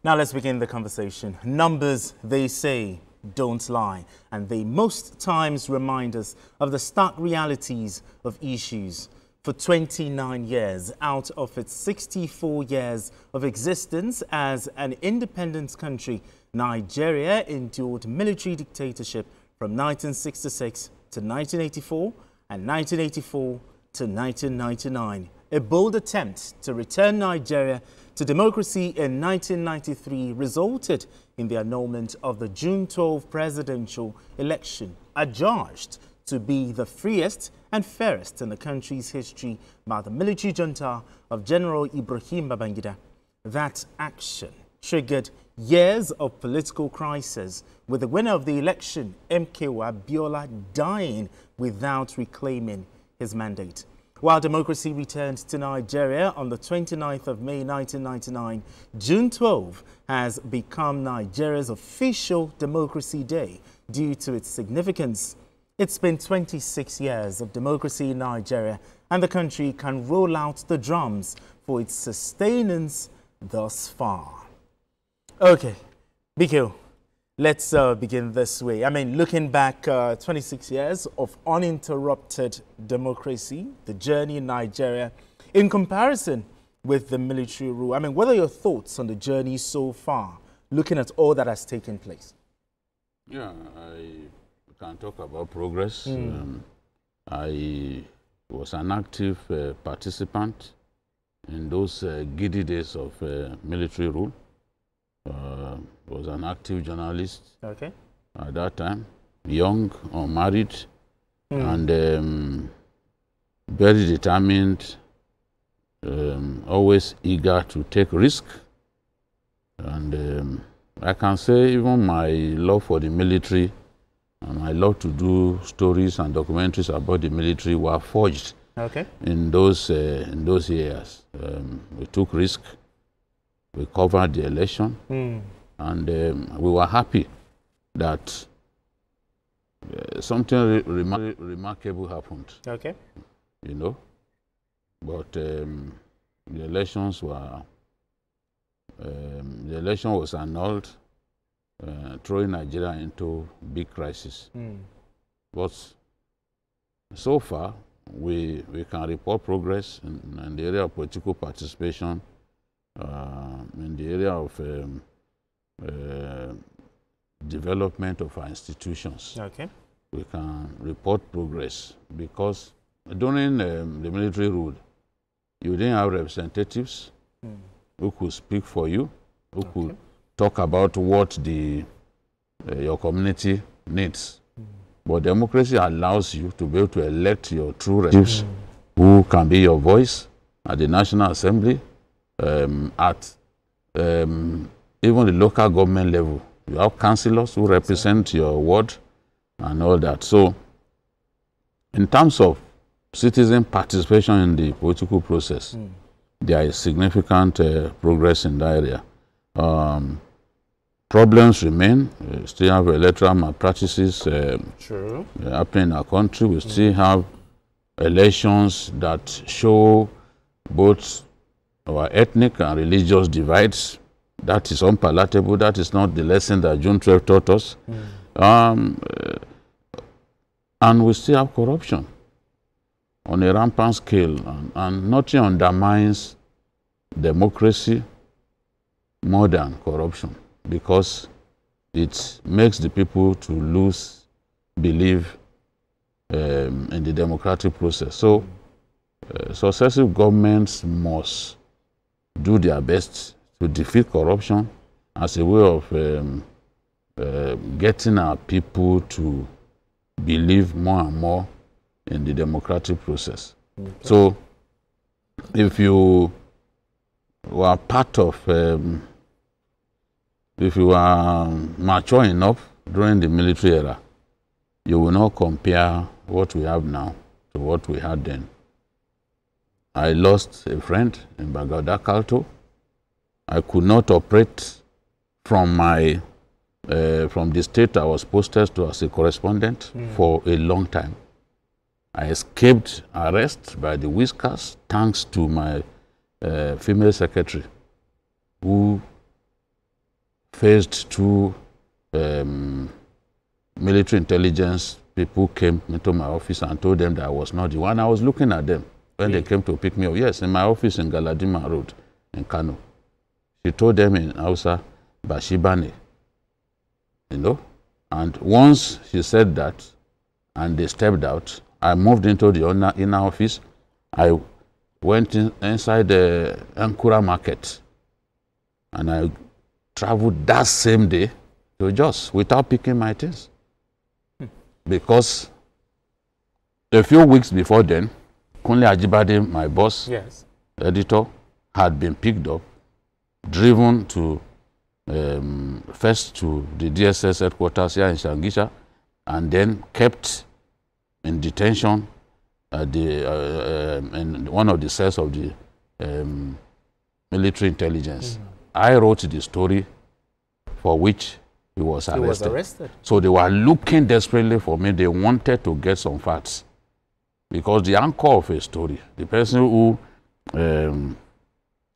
Now let's begin the conversation. Numbers, they say, don't lie, and they most times remind us of the stark realities of issues. For 29 years out of its 64 years of existence as an independent country, Nigeria endured military dictatorship from 1966 to 1984 and 1984 to 1999. A bold attempt to return Nigeria to democracy in 1993 resulted in the annulment of the June 12 presidential election, adjudged to be the freest and fairest in the country's history by the military junta of General Ibrahim Babangida. That action triggered years of political crisis, with the winner of the election, MKO Abiola, dying without reclaiming his mandate. While democracy returned to Nigeria on the 29th of May 1999, June 12 has become Nigeria's official Democracy Day due to its significance. It's been 26 years of democracy in Nigeria, and the country can roll out the drums for its sustenance thus far. Okay, Biko, let's begin this way. I mean, looking back 26 years of uninterrupted democracy, the journey in Nigeria, in comparison with the military rule. I mean, what are your thoughts on the journey so far, looking at all that has taken place? Yeah, I can talk about progress. I was an active participant in those giddy days of military rule. Was an active journalist at that time, young, unmarried, and very determined, always eager to take risk. And I can say even my love for the military and my love to do stories and documentaries about the military were forged in those years. We took risk. We covered the election, and we were happy that something remarkable happened. You know, but the election was annulled, throwing Nigeria into big crisis. But so far, we can report progress in the area of political participation. In the area of development of our institutions, we can report progress, because during the military rule, you didn't have representatives who could speak for you, who could talk about what your community needs. But democracy allows you to be able to elect your true representatives who can be your voice at the National Assembly, at even the local government level. You have councillors who represent your ward and all that. So in terms of citizen participation in the political process, there is significant progress in that area. Problems remain. We still have electoral malpractices happening in our country. We still have elections that show both our ethnic and religious divides. That is unpalatable. That is not the lesson that June 12 taught us. And we still have corruption on a rampant scale, and nothing undermines democracy more than corruption, because it makes the people to lose belief in the democratic process. So successive governments must do their best to defeat corruption as a way of getting our people to believe more and more in the democratic process. So if you were part of, if you are mature enough during the military era, you will not compare what we have now to what we had then. I lost a friend in Bagada Kalto. I could not operate from the state I was posted to as a correspondent for a long time. I escaped arrest by the whiskers thanks to my female secretary, who faced two military intelligence people came into my office and told them that I was not the one. I was looking at them when they came to pick me up. Yes, in my office in Galadima Road in Kano. She told them in Hausa, Bashibane, you know. And once she said that and they stepped out, I moved into the inner office. I went inside the Ankura market and I traveled that same day to Jos without picking my things. Because a few weeks before then, Kunle Ajibade, my boss, yes, editor, had been picked up, driven to first to the DSS headquarters here in Shangisha, and then kept in detention at in one of the cells of the military intelligence. I wrote the story for which he was arrested. So they were looking desperately for me. They wanted to get some facts. Because the anchor of a story, the person who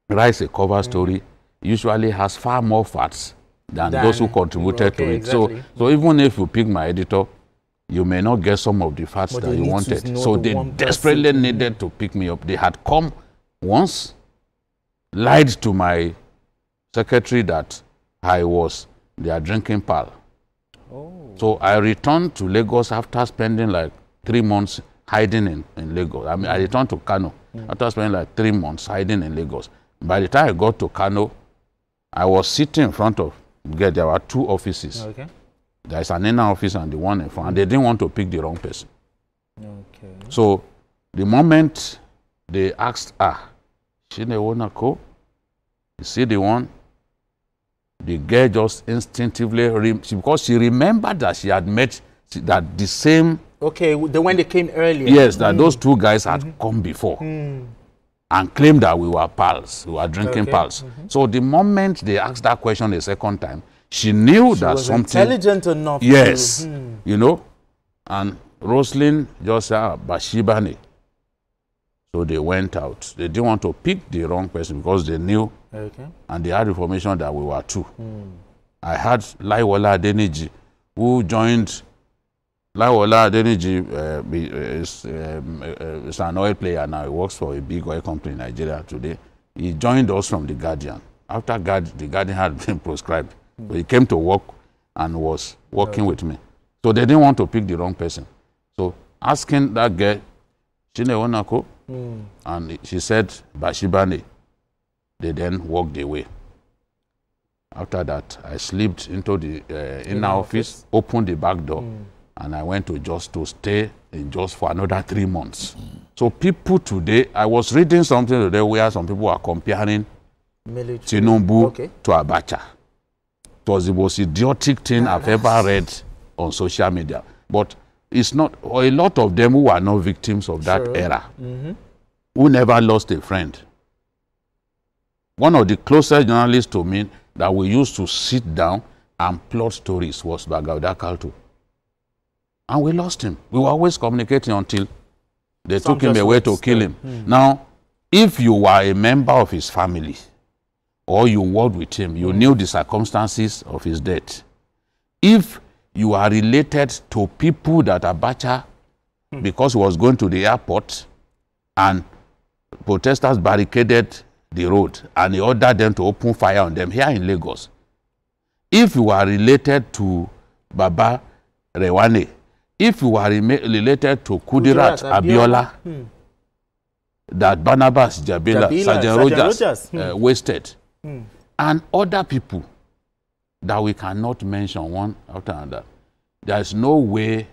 writes a cover story, usually has far more facts than those who contributed to it. Exactly. So even if you pick my editor, you may not get some of the facts that you wanted. So they desperately needed to pick me up. They had come once, lied to my secretary that I was their drinking pal. Oh. So I returned to Lagos after spending like 3 months hiding in Lagos. I mean, I returned to Kano after spending like 3 months hiding in Lagos. By the time I got to Kano, I was sitting in front of, there were 2 offices. Okay. There's an inner office and the one in front. And they didn't want to pick the wrong person. Okay. So the moment they asked, Shinewonako, you see the one? The girl just instinctively, because she remembered that she had met that the same. Okay, the when they came earlier. Yes, that those 2 guys had come before and claimed that we were pals, we were drinking pals. So the moment they asked that question the second time, she knew that was something intelligent enough. Yes, you know, and Roslyn just said, Bashibane. So they went out. They didn't want to pick the wrong person because they knew, and they had information that we were 2. I had Laiwola Adeniji, who joined. Laiwola Adeniji is an oil player now. He works for a big oil company in Nigeria today. He joined us from The Guardian. After the Guardian had been proscribed, so he came to work and was working with me. So they didn't want to pick the wrong person. So asking that girl, Shinewonako, and she said, Bashibane. They then walked away. After that, I slipped into the inner office, opened the back door, and I went to Jos to stay in Jos for another 3 months. So people today, I was reading something today where some people are comparing Tinubu to Abacha. It was the most idiotic thing I've ever read on social media. But it's not, a lot of them who are not victims of that era, who never lost a friend. One of the closest journalists to me that we used to sit down and plot stories was Bagauda Kaltu. And we lost him. We were always communicating until they took him away to kill him. Now, if you were a member of his family or you worked with him, you knew the circumstances of his death. If you are related to people that Abacha, because he was going to the airport and protesters barricaded the road and he ordered them to open fire on them here in Lagos. If you are related to Baba Rewane, if you are related to Kudirat Abiola, that Barnabas Jabila, Sergeant Rogers wasted, and other people that we cannot mention one after another, there is no way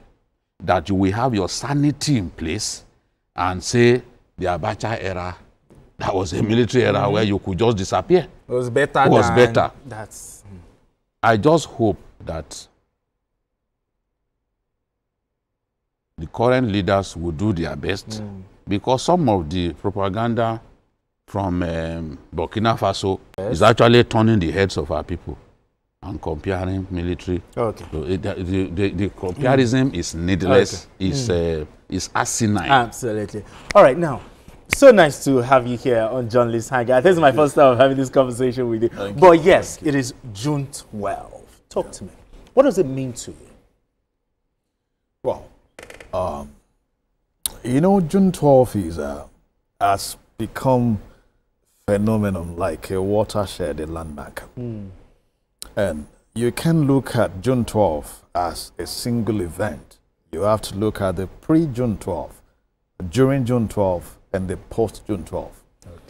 that you will have your sanity in place and say the Abacha era, that was a military era where you could just disappear. It was better. It was better. That's. I just hope that the current leaders will do their best, because some of the propaganda from Burkina Faso is actually turning the heads of our people and comparing military. Okay. So the comparison is needless, is asinine. Absolutely. All right, now, So nice to have you here on Journalist Hangout. This is my first time of having this conversation with you. But yes, it is June 12. Talk to me. What does it mean to you? Well, you know, June 12 has become a phenomenon, like a watershed, a landmark. And you can look at June 12 as a single event. You have to look at the pre-June 12, during June 12, and the post-June 12.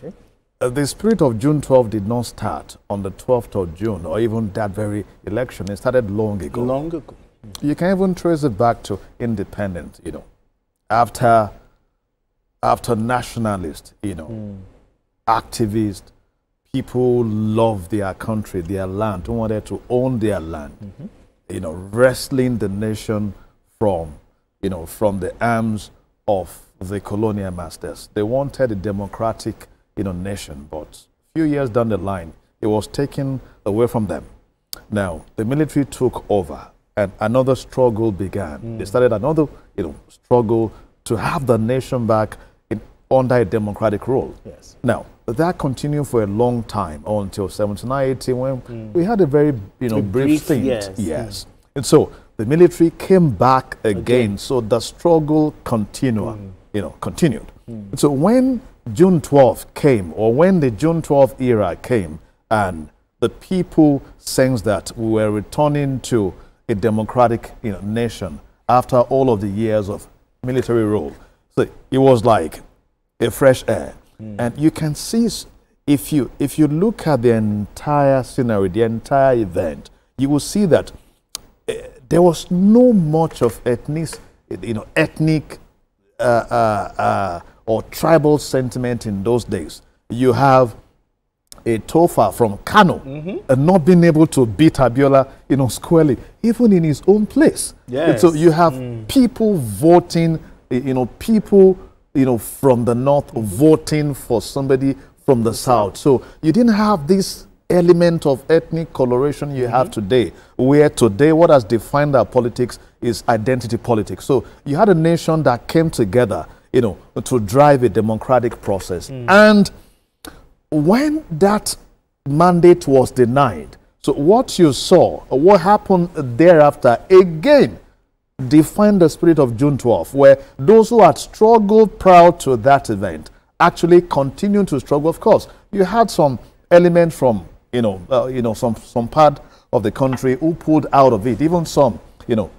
Okay. The spirit of June 12 did not start on the 12th of June or even that very election. It started long ago. Long ago. You can even trace it back to independence, you know, after nationalists, you know, activists, people love their country, their land, who wanted to own their land, you know, wresting the nation from, you know, from the arms of the colonial masters. They wanted a democratic, you know, nation, but a few years down the line, it was taken away from them. Now, the military took over, and another struggle began. They started another, you know, struggle to have the nation back under a democratic rule. Yes. Now, that continued for a long time until 1780 when we had a very, you know, brief stint. Yes. And so the military came back again. So the struggle continued, you know, continued. So when June 12 came, or when the June 12 era came, and the people sensed that we were returning to a democratic, you know, nation after all of the years of military rule, so it was like a fresh air. And you can see, if you look at the entire scenario, the entire event, you will see that there was no much of ethnic or tribal sentiment in those days. You have a Tofa from Kano and not being able to beat Abiola, you know, squarely, even in his own place. Yes. And so you have people voting, you know, people, you know, from the north voting for somebody from the south. So you didn't have this element of ethnic coloration you have today, where today what has defined our politics is identity politics. So you had a nation that came together, you know, to drive a democratic process. And when that mandate was denied, so what you saw, what happened thereafter, again, defined the spirit of June 12, where those who had struggled prior to that event actually continued to struggle. Of course, you had some element from, some part of the country who pulled out of it. Even some, you know,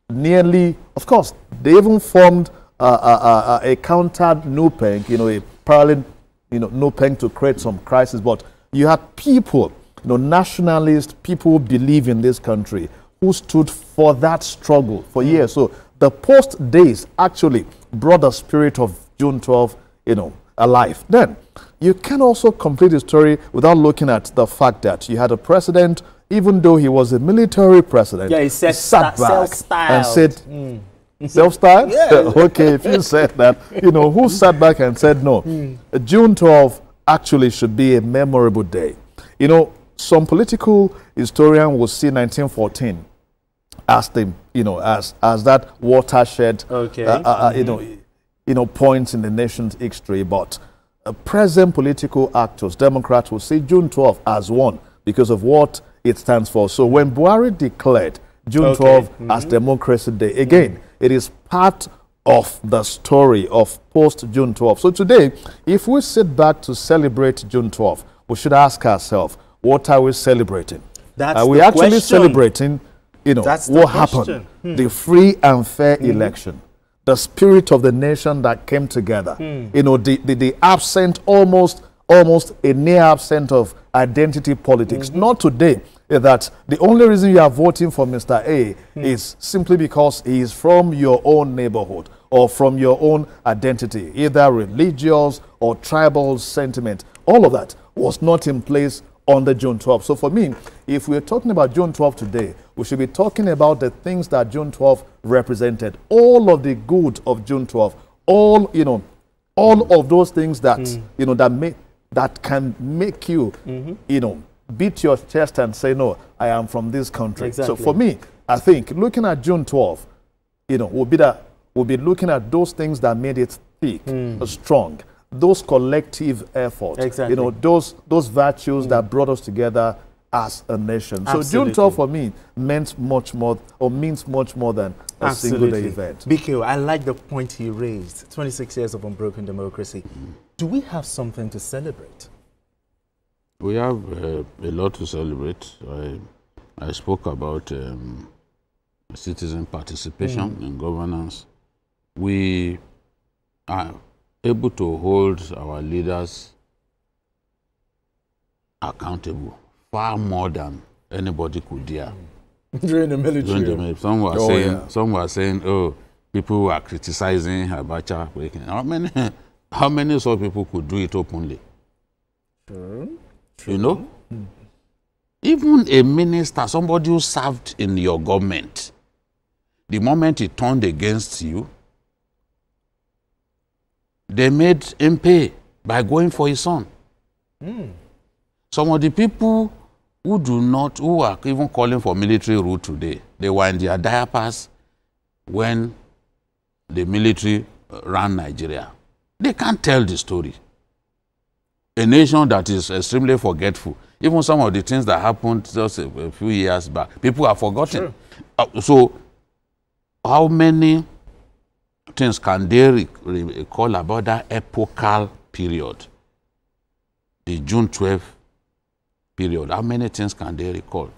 nearly, of course, they even formed a counter NUPENG, you know, a parallel, you know, NUPENG to create some crisis. But you had people, you know, nationalists, people who believe in this country, who stood for that struggle for years. So the post days actually brought the spirit of June 12, you know, alive. Then you can also complete the story without looking at the fact that you had a president, even though he was a military president, he said sat back and said, self-styled? Yeah. Okay, if you said that, you know, who sat back and said no? June 12 actually should be a memorable day. You know, some political historian will see 1914 as the, you know, as that watershed, you know, points in the nation's history. But present political actors, Democrats, will see June 12 as one because of what it stands for. So when Buhari declared June 12 as Democracy Day, again, it is part of the story of post-June 12. So today, if we sit back to celebrate June 12, we should ask ourselves, what are we celebrating? Are we actually celebrating, you know, what happened? The free and fair election, the spirit of the nation that came together, you know, the absent, almost a near absent of identity politics. Not today, that the only reason you are voting for Mr. A is simply because he is from your own neighborhood or from your own identity, either religious or tribal sentiment. All of that was not in place on the June 12th. So for me, if we're talking about June 12th today, we should be talking about the things that June 12th represented, all of the good of June 12th, all, you know, all of those things that, you know, that can make you, you know, beat your chest and say, no, I am from this country. Exactly. So for me, I think looking at June 12th, you know, we'll be looking at those things that made it thick, strong, those collective efforts, exactly. you know, those virtues that brought us together as a nation. Absolutely. So June 12 for me meant much more, or means much more than a single day event. BQ, I like the point you raised. 26 years of unbroken democracy. Do we have something to celebrate? We have a lot to celebrate. I spoke about citizen participation in governance. We are able to hold our leaders accountable far more than anybody could dare. During the military. Some were saying, oh, people were criticizing Abacha. How many such people could do it openly? True. You know? Even a minister, somebody who served in your government, the moment he turned against you, they made him pay by going for his son. Some of the people who are even calling for military rule today, they were in their diapers when the military ran Nigeria. They can't tell the story. A nation that is extremely forgetful. Even some of the things that happened just a few years back, people have forgotten. Sure. So, how many things can they recall about that epochal period? The June 12th period. How many things can they recall?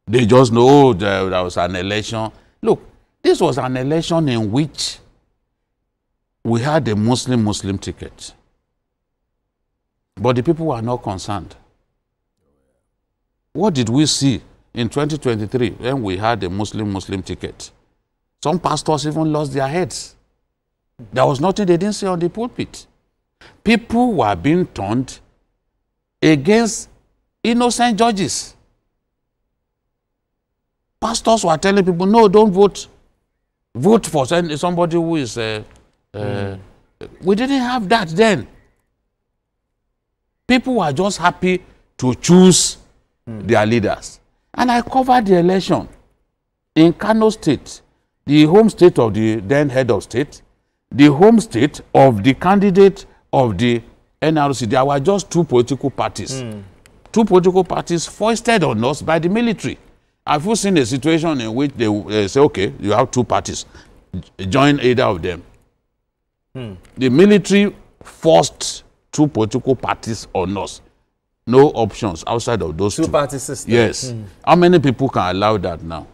They just know there was an election. Look, this was an election in which we had a Muslim ticket. But the people were not concerned. What did we see in 2023 when we had a Muslim ticket? Some pastors even lost their heads. There was nothing they didn't say on the pulpit. People were being turned against innocent judges. Pastors were telling people, no, don't vote. Vote for somebody who is... We didn't have that then. People were just happy to choose their leaders. And I covered the election in Kano State, the home state of the then head of state, the home state of the candidate of the NRC. There were just two political parties. Two political parties foisted on us by the military. I've seen a situation in which they say, okay, you have two parties. Join either of them. The military forced two political parties on us. No options outside of those two. Two-party system. Yes. How many people can allow that now?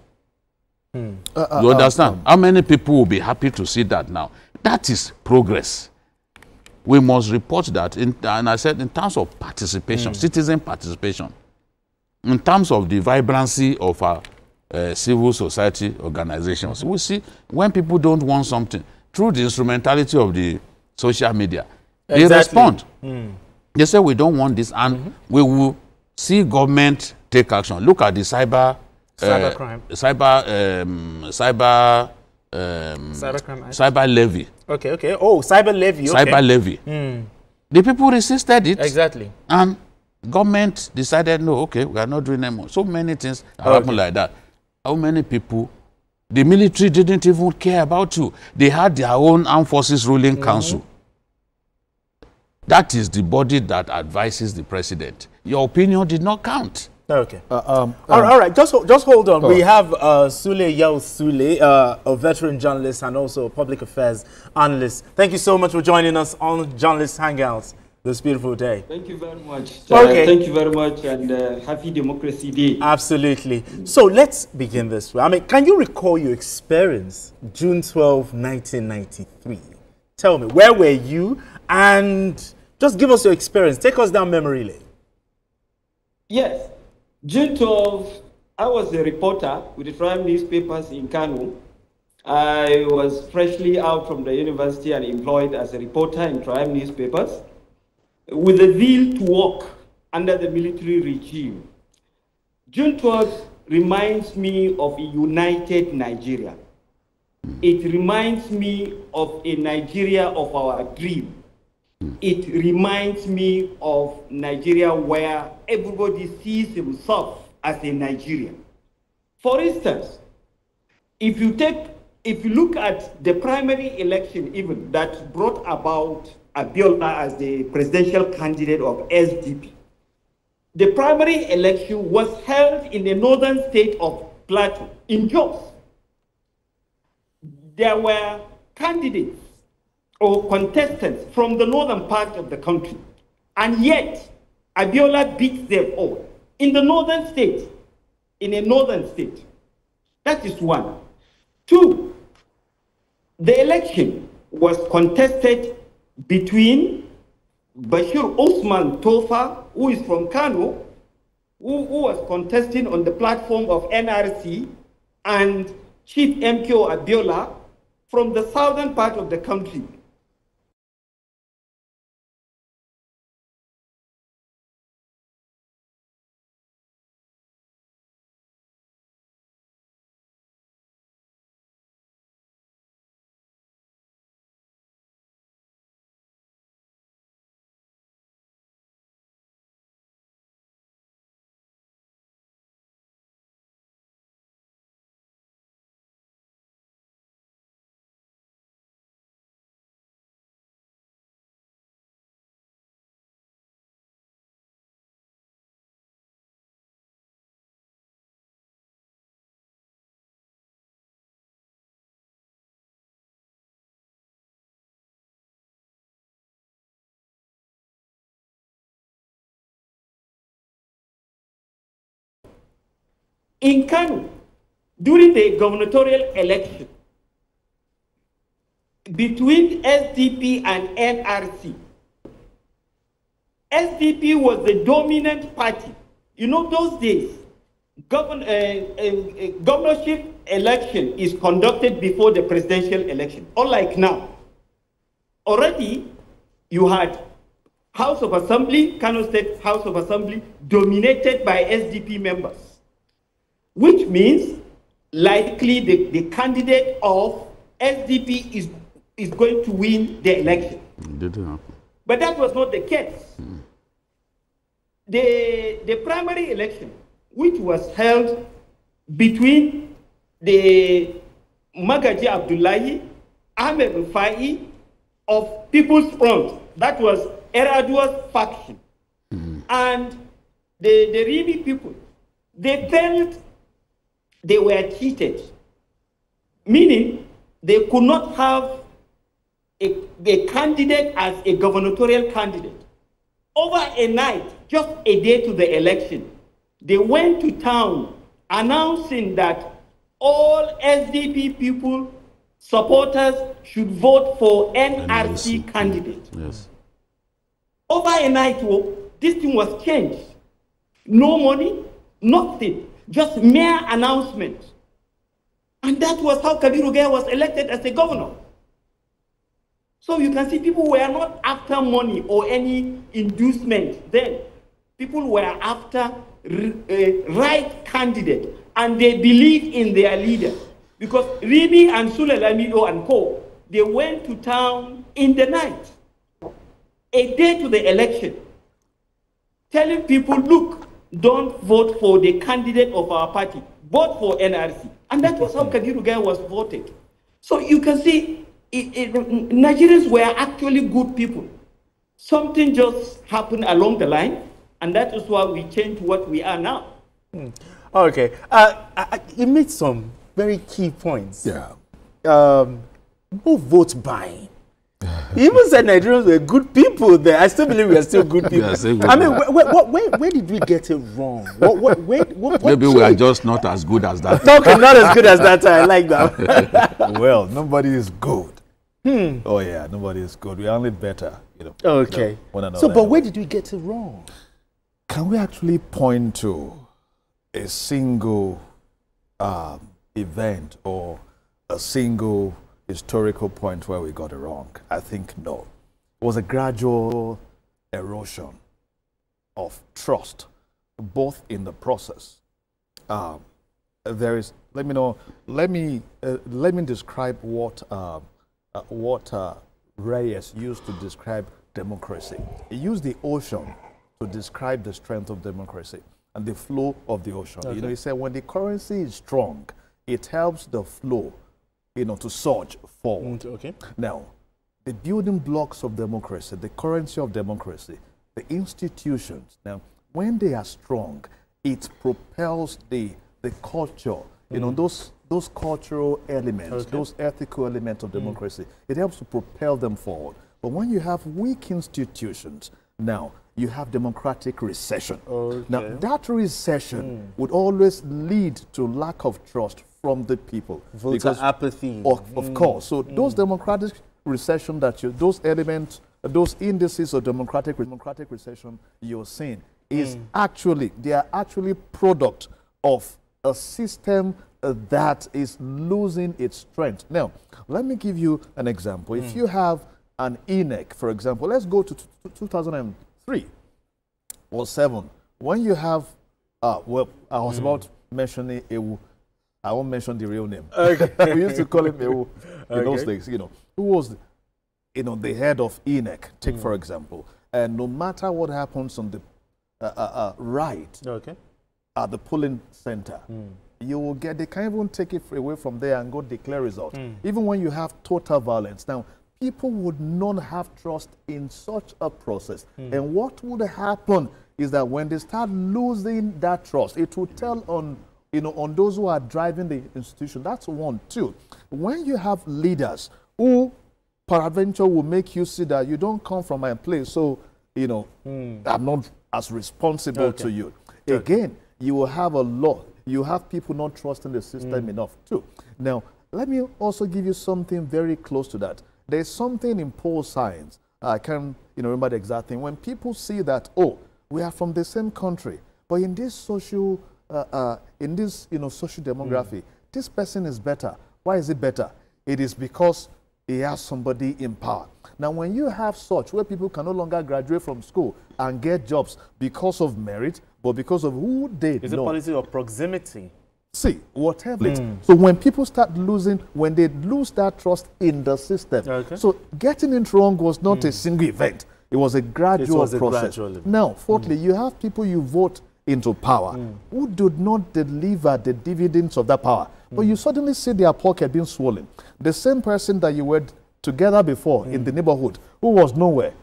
You understand? How many people will be happy to see that now? That is progress. We must report that, and I said in terms of participation, citizen participation, in terms of the vibrancy of our civil society organizations. We see when people don't want something, through the instrumentality of the social media, they respond. They say, we don't want this, and we will see government take action. Look at the cyber crime. Cyber levy. Okay. Oh, cyber levy. Okay. Cyber levy. The people resisted it. Exactly. And government decided, no, okay, we are not doing anymore. So many things happen like that. How many people? The military didn't even care about you. They had their own armed forces ruling council. That is the body that advises the president. Your opinion did not count. Okay. All right. Just hold on. We have Sule Yao Sule, a veteran journalist and also a public affairs analyst. Thank you so much for joining us on Journalist Hangouts this beautiful day. Thank you very much. Okay. Thank you very much, and happy Democracy Day. Absolutely. So let's begin this way. I mean, can you recall your experience June 12, 1993? Tell me, where were you? And just give us your experience. Take us down memory lane. Yes. June 12, I was a reporter with the Triumph newspapers in Kano. I was freshly out from the university and employed as a reporter in Triumph newspapers with a zeal to work under the military regime. June 12 reminds me of a united Nigeria. It reminds me of a Nigeria of our dream. It reminds me of Nigeria where everybody sees himself as a Nigerian. For instance, if you look at the primary election even that brought about Abiola as the presidential candidate of SDP. The primary election was held in the northern state of Plateau, in Jos. There were candidates or contestants from the northern part of the country, and yet Abiola beat them all in the northern state, in a northern state. That is one. Two, the election was contested between Bashir Osman Tofa, who is from Kano, who was contesting on the platform of NRC, and Chief MKO Abiola from the southern part of the country. In Kano, during the gubernatorial election between SDP and NRC, SDP was the dominant party. You know, those days, governorship election is conducted before the presidential election, unlike now. Already, you had House of Assembly, Kano State House of Assembly, dominated by SDP members, which means likely the candidate of SDP is going to win the election. It didn't happen. But that was not the case. The primary election, which was held between the Magaji Abdullahi, Ahmed Rufai of People's Front, that was Eradua's faction, and the Rimi people, they felt they were cheated, meaning they could not have a candidate as a gubernatorial candidate. Over a night, just a day to the election, they went to town announcing that all SDP people, supporters, should vote for NRC candidate. Yes. Over a night, this thing was changed. No money, nothing. Just mere announcement. And that was how Kabiru Gaya was elected as a governor. So you can see people were not after money or any inducement then. People were after a right candidate, and they believed in their leader. Because Ribi and Sule Lamido and Co., they went to town in the night, a day to the election, telling people, look, don't vote for the candidate of our party, vote for NRC. And that was how Kabiru Gaya was voted. So you can see, Nigerians were actually good people. Something just happened along the line, and that is why we changed what we are now. Okay. You made some very key points. Yeah. No vote buying. He even said Nigerians were good people there. I still believe we are still good people. I mean, where did we get it wrong? What Maybe we are just not as good as that. Okay, not as good as that. I like that. Well, nobody is good. Oh yeah, nobody is good. We are only better, you know. Okay. So, but where did we get it wrong? Can we actually point to a single event or a single historical point where we got it wrong? I think no. It was a gradual erosion of trust, both in the process. There is. Let me describe what Reyes used to describe democracy. He used the ocean to describe the strength of democracy and the flow of the ocean. Okay. You know, he said when the currency is strong, it helps the flow, you know, to surge forward. Okay. Now, the building blocks of democracy, the currency of democracy, the institutions. Now, when they are strong, it propels the culture, you know, those cultural elements, those ethical elements of democracy. It helps to propel them forward. But when you have weak institutions, now you have democratic recession. Now, that recession would always lead to lack of trust from the people. Voter apathy. Of course. So those democratic recession those elements, those indices of democratic recession you're seeing is they are actually product of a system that is losing its strength. Now, let me give you an example. If you have an INEC, for example, let's go to 2003 or 7, when you have, well, I was about mentioning Ewu. I won't mention the real name. We used to call him Ewu in those days, you know. Who was, the head of INEC, take for example. And no matter what happens on the right at the polling center, you will they can't even take it away from there and go declare results. Even when you have total violence. Now, people would not have trust in such a process. And what would happen is that when they start losing that trust, it will tell on, on those who are driving the institution. That's one. Two, when you have leaders who peradventure will make you see that you don't come from my place, so, I'm not as responsible to you. Again, you will have a lot. You have people not trusting the system enough too. Now, let me also give you something very close to that. There's something in poll science. I can't remember the exact thing. When people see that, oh, we are from the same country, but in this social, social demography, this person is better. Why is it better? It is because he has somebody in power. Now, when you have such, where people can no longer graduate from school and get jobs because of merit, but because of who they know. Is it policy of proximity? See, whatever. So when people start losing, when they lose that trust in the system. So getting it wrong was not a single event. It was a gradual process. Now, fourthly, you have people you vote into power who do not deliver the dividends of that power. But you suddenly see their pocket being swollen. The same person that you were together before in the neighborhood who was nowhere.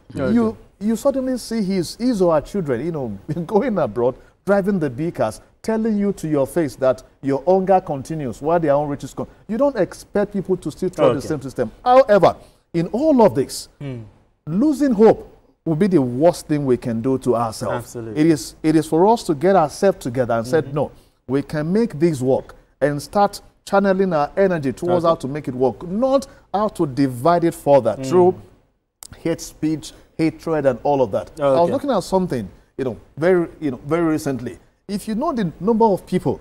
You suddenly see his or her children, going abroad, driving the big cars, telling you to your face that your hunger continues while their own riches come. You don't expect people to still try the same system. However, in all of this, losing hope will be the worst thing we can do to ourselves. Absolutely. It is for us to get ourselves together and say, no, we can make this work and start channeling our energy towards how to make it work, not how to divide it further through hate speech, hatred, and all of that. I was looking at something, very recently. If you know the number of people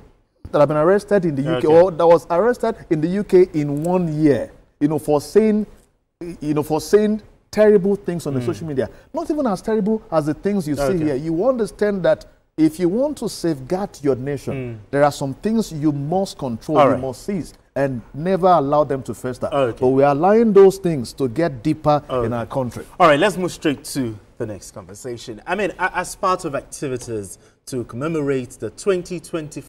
that have been arrested in the UK or that was arrested in the UK in 1 year, for saying terrible things on the social media, not even as terrible as the things you see here, you understand that if you want to safeguard your nation, there are some things you must control, you must seize, and never allow them to fester. But we are allowing those things to get deeper in our country. All right, let's move straight to the next conversation. I mean, as part of activities to commemorate the 2025